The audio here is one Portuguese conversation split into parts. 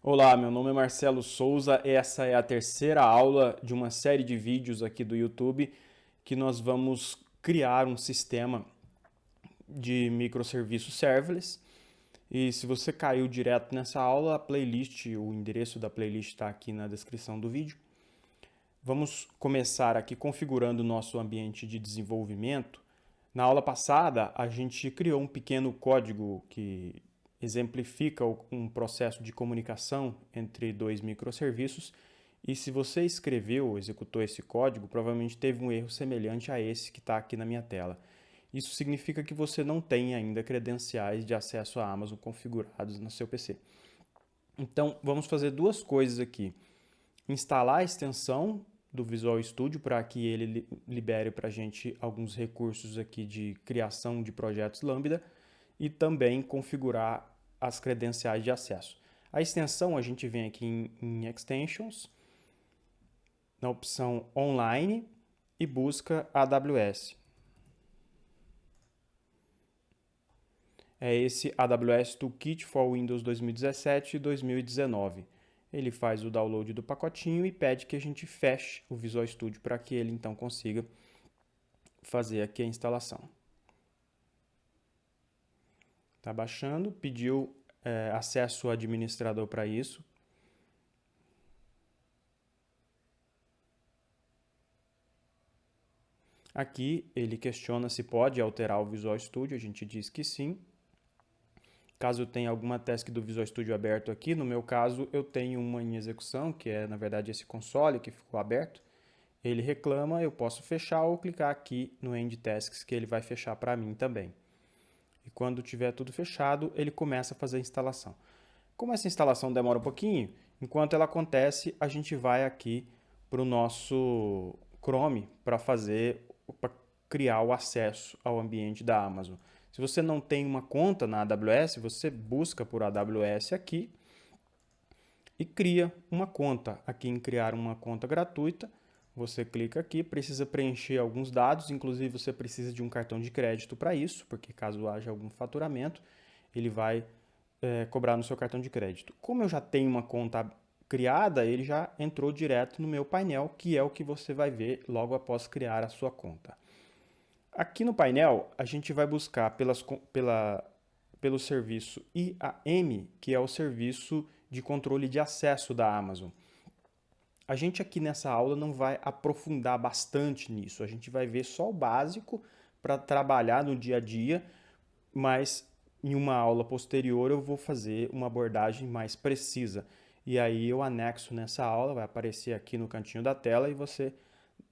Olá, meu nome é Marcelo Souza. Essa é a terceira aula de uma série de vídeos aqui do YouTube que nós vamos criar um sistema de microserviços serverless. E se você caiu direto nessa aula, a playlist, o endereço da playlist está aqui na descrição do vídeo. Vamos começar aqui configurando o nosso ambiente de desenvolvimento. Na aula passada, a gente criou um pequeno código que exemplifica um processo de comunicação entre dois microserviços. E se você escreveu ou executou esse código, provavelmente teve um erro semelhante a esse que está aqui na minha tela. Isso significa que você não tem ainda credenciais de acesso à Amazon configurados no seu PC. Então, vamos fazer duas coisas aqui. Instalar a extensão do Visual Studio para que ele libere para a gente alguns recursos aqui de criação de projetos Lambda e também configurar as credenciais de acesso. A extensão a gente vem aqui em Extensions, na opção Online e busca AWS. É esse AWS Toolkit for Windows 2017 e 2019. Ele faz o download do pacotinho e pede que a gente feche o Visual Studio para que ele então consiga fazer aqui a instalação. Está baixando, pediu acesso ao administrador para isso. Aqui ele questiona se pode alterar o Visual Studio, a gente diz que sim. Caso eu tenha alguma task do Visual Studio aberto aqui, no meu caso eu tenho uma em execução, que é na verdade esse console que ficou aberto. Ele reclama, eu posso fechar ou clicar aqui no End Tasks que ele vai fechar para mim também. E quando tiver tudo fechado, ele começa a fazer a instalação. Como essa instalação demora um pouquinho, enquanto ela acontece, a gente vai aqui para o nosso Chrome para criar o acesso ao ambiente da Amazon. Se você não tem uma conta na AWS, você busca por AWS aqui e cria uma conta. Aqui em criar uma conta gratuita, você clica aqui, precisa preencher alguns dados, inclusive você precisa de um cartão de crédito para isso, porque caso haja algum faturamento, ele vai cobrar no seu cartão de crédito. Como eu já tenho uma conta criada, ele já entrou direto no meu painel, que é o que você vai ver logo após criar a sua conta. Aqui no painel, a gente vai buscar pelo serviço IAM, que é o serviço de controle de acesso da Amazon. A gente aqui nessa aula não vai aprofundar bastante nisso, a gente vai ver só o básico para trabalhar no dia a dia, mas em uma aula posterior eu vou fazer uma abordagem mais precisa. E aí eu anexo nessa aula, vai aparecer aqui no cantinho da tela e você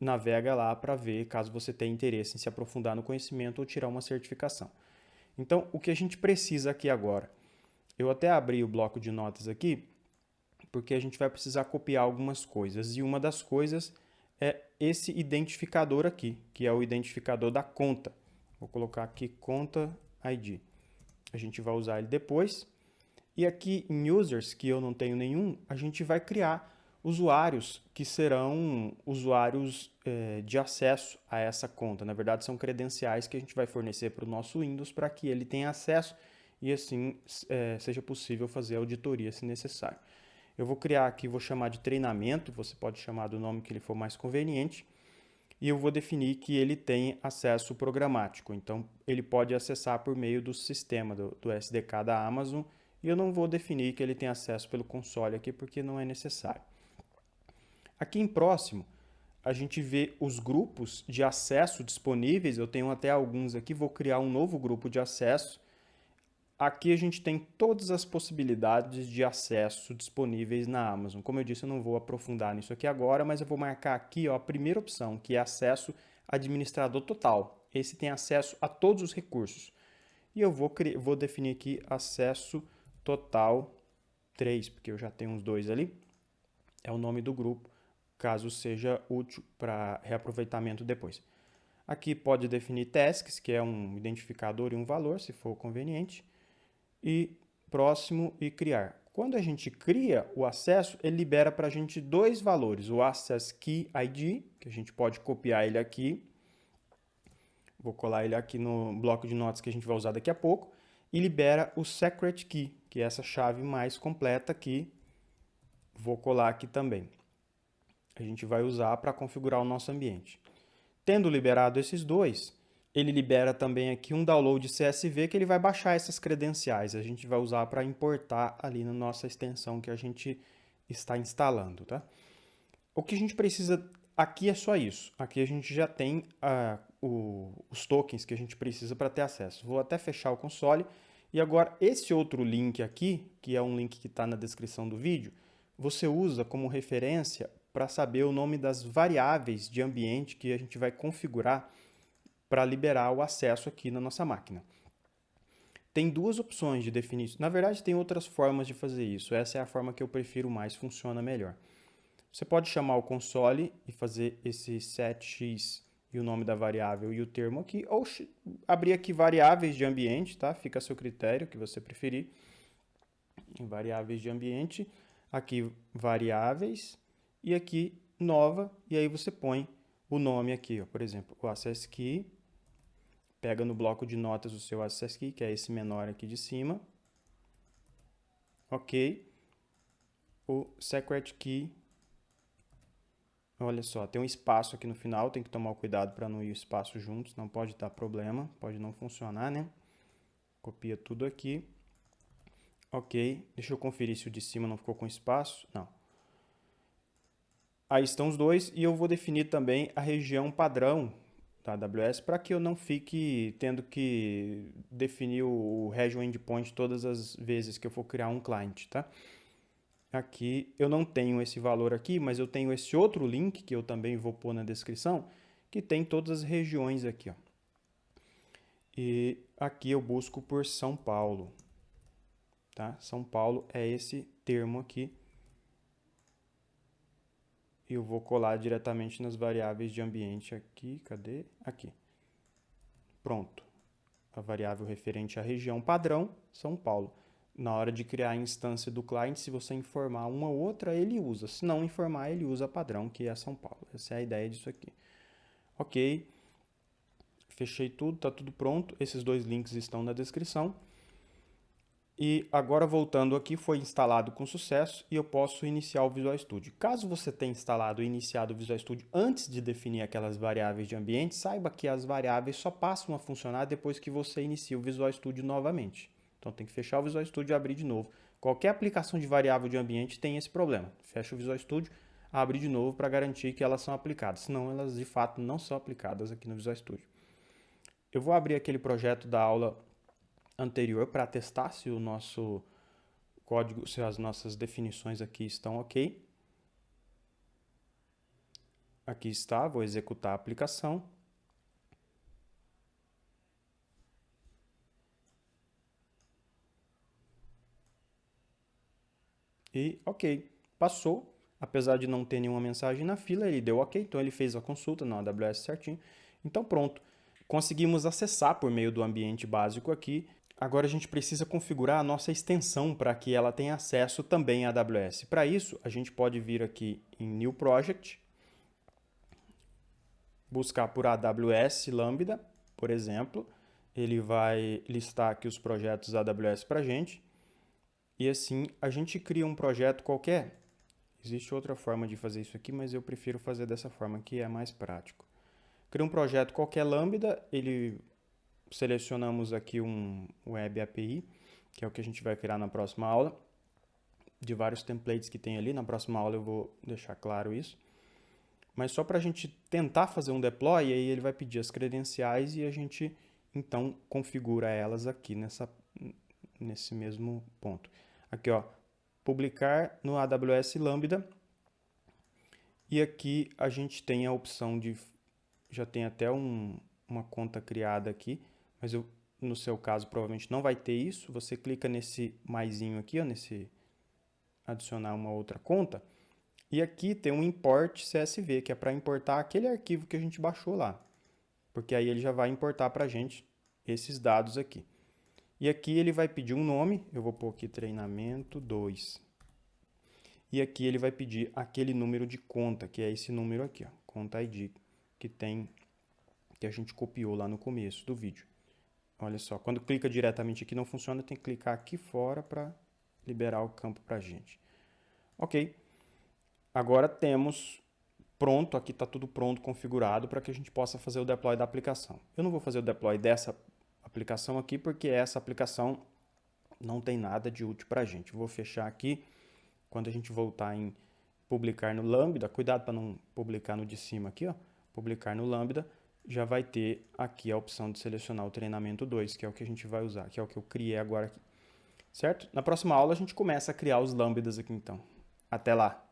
navega lá para ver caso você tenha interesse em se aprofundar no conhecimento ou tirar uma certificação. Então, o que a gente precisa aqui agora? Eu até abri o bloco de notas aqui, porque a gente vai precisar copiar algumas coisas. E uma das coisas é esse identificador aqui, que é o identificador da conta. Vou colocar aqui conta ID. A gente vai usar ele depois. E aqui em users, que eu não tenho nenhum, a gente vai criar usuários que serão usuários de acesso a essa conta. Na verdade, são credenciais que a gente vai fornecer para o nosso Windows para que ele tenha acesso e assim seja possível fazer auditoria se necessário. Eu vou criar aqui, vou chamar de treinamento, você pode chamar do nome que lhe for mais conveniente, e eu vou definir que ele tem acesso programático, então ele pode acessar por meio do sistema, do SDK da Amazon, e eu não vou definir que ele tem acesso pelo console aqui, porque não é necessário. Aqui em próximo, a gente vê os grupos de acesso disponíveis, eu tenho até alguns aqui, vou criar um novo grupo de acesso. Aqui a gente tem todas as possibilidades de acesso disponíveis na Amazon. Como eu disse, eu não vou aprofundar nisso aqui agora, mas eu vou marcar aqui a primeira opção, que é acesso administrador total. Esse tem acesso a todos os recursos. E eu vou definir aqui acesso total 3, porque eu já tenho uns dois ali. É o nome do grupo, caso seja útil para reaproveitamento depois. Aqui pode definir tasks, que é um identificador e um valor, se for conveniente. E próximo e criar. Quando a gente cria o acesso, ele libera para a gente dois valores. O Access Key ID, que a gente pode copiar ele aqui. Vou colar ele aqui no bloco de notas que a gente vai usar daqui a pouco. E libera o Secret Key, que é essa chave mais completa aqui, Vou colar aqui também. A gente vai usar para configurar o nosso ambiente. Tendo liberado esses dois, ele libera também aqui um download CSV que ele vai baixar essas credenciais. A gente vai usar para importar ali na nossa extensão que a gente está instalando, tá? O que a gente precisa aqui é só isso. Aqui a gente já tem os tokens que a gente precisa para ter acesso. Vou até fechar o console. E agora, esse outro link aqui, que é um link que está na descrição do vídeo, você usa como referência para saber o nome das variáveis de ambiente que a gente vai configurar para liberar o acesso aqui na nossa máquina. Tem duas opções de definir isso. Na verdade, tem outras formas de fazer isso. Essa é a forma que eu prefiro mais, funciona melhor. Você pode chamar o console e fazer esse setx e o nome da variável e o termo aqui, ou abrir aqui variáveis de ambiente, tá? Fica a seu critério, que você preferir. Em variáveis de ambiente, aqui variáveis e aqui nova, e aí você põe o nome aqui, ó, por exemplo, o access key, pega no bloco de notas o seu access key, que é esse menor aqui de cima, ok, o secret key. Olha só, tem um espaço aqui no final, tem que tomar cuidado para não ir o espaço juntos, não pode dar problema, pode não funcionar, né? Copia tudo aqui. Ok, deixa eu conferir se o de cima não ficou com espaço. Não. Aí estão os dois e eu vou definir também a região padrão da AWS para que eu não fique tendo que definir o region endpoint todas as vezes que eu for criar um client, tá? Aqui eu não tenho esse valor aqui, mas eu tenho esse outro link que eu também vou pôr na descrição, que tem todas as regiões aqui, ó. E aqui eu busco por São Paulo, tá? São Paulo é esse termo aqui. E eu vou colar diretamente nas variáveis de ambiente aqui, cadê? Aqui. Pronto. A variável referente à região padrão, São Paulo. Na hora de criar a instância do cliente, se você informar uma ou outra, ele usa. Se não informar, ele usa padrão, que é São Paulo. Essa é a ideia disso aqui. Ok. Fechei tudo, está tudo pronto. Esses dois links estão na descrição. E agora voltando aqui, foi instalado com sucesso e eu posso iniciar o Visual Studio. Caso você tenha instalado e iniciado o Visual Studio antes de definir aquelas variáveis de ambiente, saiba que as variáveis só passam a funcionar depois que você inicia o Visual Studio novamente. Então tem que fechar o Visual Studio e abrir de novo. Qualquer aplicação de variável de ambiente tem esse problema. Fecha o Visual Studio, abre de novo para garantir que elas são aplicadas. Senão elas de fato não são aplicadas aqui no Visual Studio. Eu vou abrir aquele projeto da aula anterior para testar se o nosso código, se as nossas definições aqui estão ok. Aqui está, vou executar a aplicação. E ok, passou. Apesar de não ter nenhuma mensagem na fila, ele deu ok, então ele fez a consulta na AWS certinho. Então pronto, conseguimos acessar por meio do ambiente básico aqui. Agora a gente precisa configurar a nossa extensão para que ela tenha acesso também à AWS. Para isso, a gente pode vir aqui em New Project, buscar por AWS Lambda, por exemplo. Ele vai listar aqui os projetos AWS para a gente. E assim, a gente cria um projeto qualquer. Existe outra forma de fazer isso aqui, mas eu prefiro fazer dessa forma, que é mais prático. Cria um projeto qualquer Lambda, selecionamos aqui um Web API, que é o que a gente vai criar na próxima aula, de vários templates que tem ali. Na próxima aula eu vou deixar claro isso. Mas só para a gente tentar fazer um deploy, aí ele vai pedir as credenciais e a gente então configura elas aqui nesse mesmo ponto. Aqui, ó, publicar no AWS Lambda. E aqui a gente tem a opção de, já tem até uma conta criada aqui, mas no seu caso provavelmente não vai ter isso. Você clica nesse maisinho aqui, ó, nesse adicionar uma outra conta. E aqui tem um import CSV, que é para importar aquele arquivo que a gente baixou lá. Porque aí ele já vai importar para a gente esses dados aqui. E aqui ele vai pedir um nome, eu vou pôr aqui treinamento 2. E aqui ele vai pedir aquele número de conta, que é esse número aqui, ó, conta ID, que a gente copiou lá no começo do vídeo. Olha só, quando clica diretamente aqui não funciona, tem que clicar aqui fora para liberar o campo para a gente. Ok. Agora temos pronto, aqui está tudo pronto, configurado para que a gente possa fazer o deploy da aplicação. Eu não vou fazer o deploy dessa aplicação aqui porque essa aplicação não tem nada de útil para a gente. Vou fechar aqui. Quando a gente voltar em publicar no Lambda, cuidado para não publicar no de cima aqui, ó, publicar no Lambda, já vai ter aqui a opção de selecionar o treinamento 2, que é o que a gente vai usar, que é o que eu criei agora aqui. Certo? Na próxima aula a gente começa a criar os lambdas aqui então. Até lá!